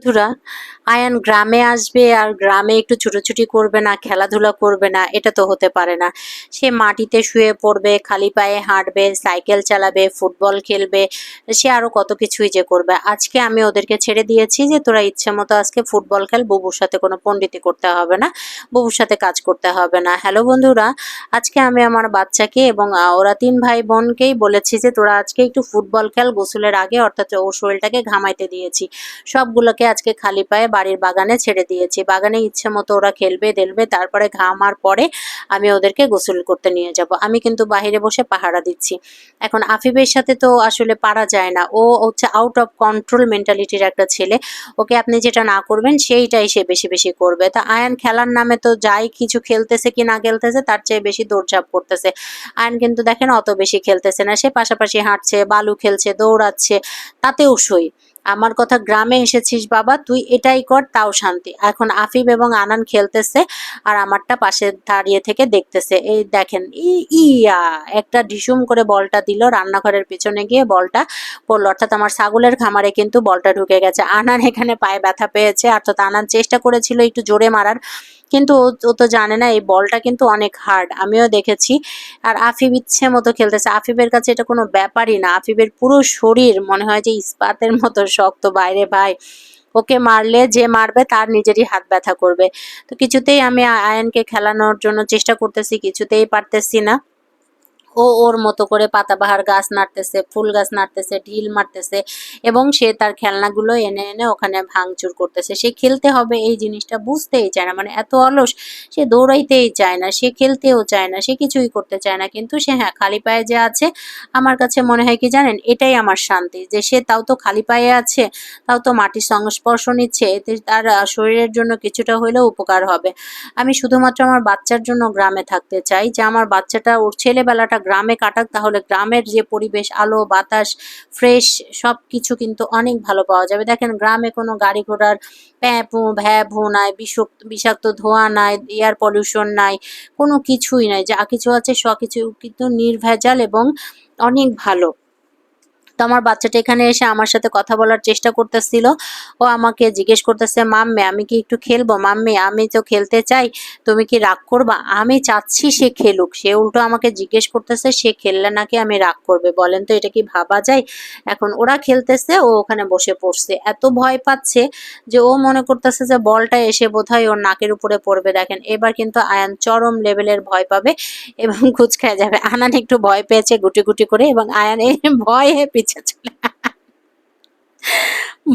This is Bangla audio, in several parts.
বন্ধুরা, আয়ান গ্রামে আসবে আর গ্রামে একটু ছুটোছুটি করবে না, খেলাধুলা করবে না, এটা তো হতে পারে না। সে মাটিতে শুয়ে পড়বে, খালি পায়ে হাঁটবে, সাইকেল চালাবে, ফুটবল খেলবে, সে আরো কত কিছুই যে করবে। আজকে আমি ওদেরকে ছেড়ে দিয়েছি যে তোরা ইচ্ছে মতো আজকে ফুটবল খেল, বুবুর সাথে কোনো পণ্ডিতি করতে হবে না, বুবুর সাথে কাজ করতে হবে না। হ্যালো বন্ধুরা, আজকে আমি আমার বাচ্চাকে এবং ওরা 3 ভাই বোনকেই বলেছি যে তোরা আজকে একটু ফুটবল খেল গোসলের আগে, অর্থাৎ ওর শরীরটাকে ঘামাইতে দিয়েছি। সবগুলোকে আজকে খালি পায়ে বাড়ির বাগানে ছেড়ে দিয়েছি। বাগানে ইচ্ছে মতো ওরা খেলবে দেলবে, তারপরে ঘামার পরে আমি ওদেরকে গোসল করতে নিয়ে যাব। আমি কিন্তু বাহিরে বসে পাহারা দিচ্ছি। এখন আফিফের সাথে তো আসলে পারা যায় না, ও হচ্ছে আউট অফ কন্ট্রোল মেন্টালিটির একটা ছেলে। ওকে আপনি যেটা না করবেন সেইটাই সে বেশি বেশি করবে। তা আয়ান খেলার নামে তো যাই কিছু খেলতেছে কি না খেলতেছে তার চেয়ে বেশি দৌড়ঝাঁপ করতেছে। আয়ান কিন্তু দেখেন অত বেশি খেলতেছে না, সে পাশাপাশি হাঁটছে, বালু খেলছে, দৌড়াচ্ছে, তাতেও সই। আমার কথা, গ্রামে এসেছিস বাবা, তুই এটাই কর তাও শান্তি। এখন আফিফ এবং আনান খেলতেছে আর আমারটা পাশে দাঁড়িয়ে থেকে দেখতেছে। এই দেখেন, ইয়া একটা ঢিসুম করে বলটা দিল, রান্নাঘরের পিছনে গিয়ে বলটা পড়লো, অর্থাৎ আমার ছাগলের খামারে কিন্তু বলটা ঢুকে গেছে। আনান এখানে পায়ে ব্যথা পেয়েছে, অর্থাৎ আনান চেষ্টা করেছিল একটু জোরে মারার, কিন্তু ও তো জানে না এই বলটা কিন্তু অনেক হার্ড, আমিও দেখেছি। আর আফিফ ইচ্ছে মতো খেলতেছে, আফিফের কাছে এটা কোনো ব্যাপারই না। আফিফের পুরো শরীর মনে হয় যে ইস্পাতের মতো শক্ত। বাইরে ভাই, ওকে মারলে যে মারবে তার নিজেরই হাত ব্যথা করবে। তো কিছুতেই আমি আয়ানকে খেলানোর জন্য চেষ্টা করতেছি, কিছুতেই পারতেছি না। ও ওর মতো করে পাতাবাহার গাছ নাড়তেছে, ফুল গাছ নাড়তেছে, ঢিল মারতেছে এবং সে তার খেলনাগুলো এনে এনে ওখানে ভাঙচুর করতেছে। সে খেলতে হবে এই জিনিসটা বুঝতেই চায় না, মানে এত অলস। সে দৌড়াইতেই চায় না, সে খেলতেও চায় না, সে কিছুই করতে চায় না। কিন্তু সে হ্যাঁ খালি পায়ে যে আছে, আমার কাছে মনে হয় কি জানেন, এটাই আমার শান্তি, যে সে তাও তো খালি পায়ে আছে, তাও তো মাটির সংস্পর্শ নিচ্ছে, এতে তার শরীরের জন্য কিছুটা হলেও উপকার হবে। আমি শুধুমাত্র আমার বাচ্চার জন্য গ্রামে থাকতে চাই, যে আমার বাচ্চাটা ওর ছেলেবেলাটা গ্রামে কাটাক, তাহলে গ্রামের যে পরিবেশ, আলো বাতাস, ফ্রেশ সব কিছু কিন্তু অনেক ভালো পাওয়া যাবে। দেখেন গ্রামে কোনো গাড়ি ঘোড়ার প্যাঁ পু ভ্যাঁ ভু নাই, বিষাক্ত ধোঁয়া নাই, এয়ার পলিউশন নাই, কোনো কিছুই নাই। যা কিছু আছে সব কিছু কিন্তু নির্ভেজাল এবং অনেক ভালো। তো আমার বাচ্চাটা এখানে এসে আমার সাথে কথা বলার চেষ্টা করতেছিল। ও আমাকে জিজ্ঞেস করতেছে, মাম্মি আমি কি একটু খেলবো, মাম্মি আমি তো খেলতে চাই, তুমি কি রাগ করবা? আমি চাচ্ছি সে খেলুক, সে উল্টো আমাকে জিজ্ঞেস করতেছে সে খেললে নাকি আমি রাগ করবে। বলেন তো এটা কি ভাবা যায়? এখন ওরা খেলতেছে, ও ওখানে বসে পড়ছে, এত ভয় পাচ্ছে যে ও মনে করতেছে যে বলটা এসে বোধহয় ওর নাকের উপরে পড়বে। দেখেন এবার কিন্তু আয়ান চরম লেভেলের ভয় পাবে এবং কুচকায় যাবে। আনান একটু ভয় পেয়েছে গুটি গুটি করে, এবং আয়ান এই ভয়ে পিছে চলে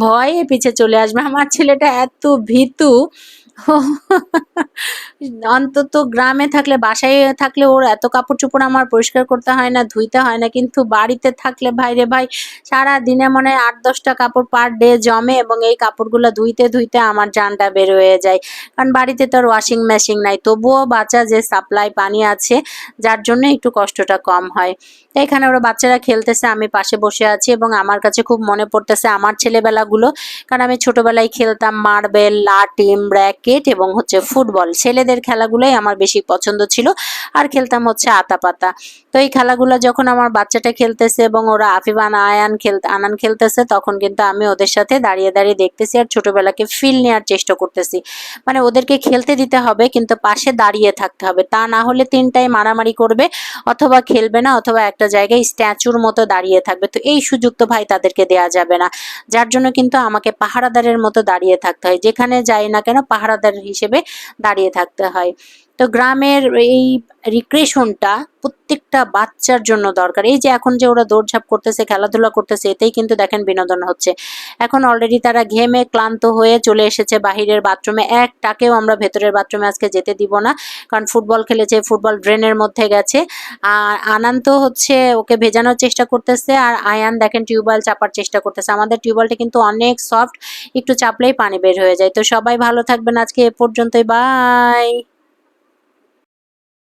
ভয়ে পিছে চলে আসবে। আমার ছেলেটা এত ভীতু, অন্তত গ্রামে থাকলে, বাসায় থাকলে ওর এত কাপড় চোপড় আমার পরিষ্কার করতে হয় না, ধুইতে হয় না, কিন্তু বাড়িতে থাকলে ভাই রে ভাই, সারা দিনে মনে হয় 8-10টা কাপড় পার ডে জমে এবং এই কাপড়গুলো ধুইতে ধুইতে আমার জানটা বের হয়ে যায়। কারণ বাড়িতে তো আর ওয়াশিং মেশিন নাই, তবুও বাচ্চা যে সাপ্লাই পানি আছে, যার জন্য একটু কষ্টটা কম হয়। তো এখানে ওরা বাচ্চারা খেলতেছে, আমি পাশে বসে আছি এবং আমার কাছে খুব মনে পড়তেছে আমার ছেলেবেলাগুলো। কারণ আমি ছোটবেলায় খেলতাম মার্বেল, লাটিম, র্যাকেট এবং হচ্ছে ফুটবল। ছেলেদের খেলাগুলোই আমার বেশি পছন্দ ছিল, আর খেলতাম হচ্ছে আতাপাতা। তো এই খেলাগুলো যখন আমার বাচ্চাটা খেলতেছে এবং ওরা আফিবান আনান খেলতেছে, তখন কিন্তু আমি ওদের সাথে দাঁড়িয়ে দাঁড়িয়ে দেখতেছি আর ছোটবেলাকে ফিল নেওয়ার চেষ্টা করতেছি। মানে ওদেরকে খেলতে দিতে হবে কিন্তু পাশে দাঁড়িয়ে থাকতে হবে, তা না হলে তিনটাই মারামারি করবে, অথবা খেলবে না, অথবা একটা জায়গায় স্ট্যাচুর মতো দাঁড়িয়ে থাকবে। তো এই সুযোগ তো ভাই তাদেরকে দেয়া যাবে না, যার জন্য কিন্তু আমাকে পাহারাদারের মতো দাঁড়িয়ে থাকতে হয়, যেখানে যাই না কেন পাহারাদার হিসেবে দাঁড়িয়ে থাকতে হয়। তো গ্রামের এই রিক্রিয়েশনটা প্রত্যেকটা বাচ্চার জন্য দরকার। এই যে এখন যে ওরা দৌড়ঝাঁপ করতেছে, খেলাধুলা করতেছে, এতেই কিন্তু দেখেন বিনোদন হচ্ছে। এখন অলরেডি তারা ঘেমে ক্লান্ত হয়ে চলে এসেছে বাহিরের বাথরুমে, একটাকেও আমরা ভেতরের বাথরুমে আজকে যেতে দিব না, কারণ ফুটবল খেলেছে, ফুটবল ড্রেনের মধ্যে গেছে। আর আনান তো হচ্ছে ওকে ভেজানোর চেষ্টা করতেছে, আর আয়ান দেখেন টিউবওয়েল চাপার চেষ্টা করতেছে। আমাদের টিউবওয়েলটা কিন্তু অনেক সফট, একটু চাপলেই পানি বের হয়ে যায়। তো সবাই ভালো থাকবেন, আজকে এ পর্যন্তই, বাই।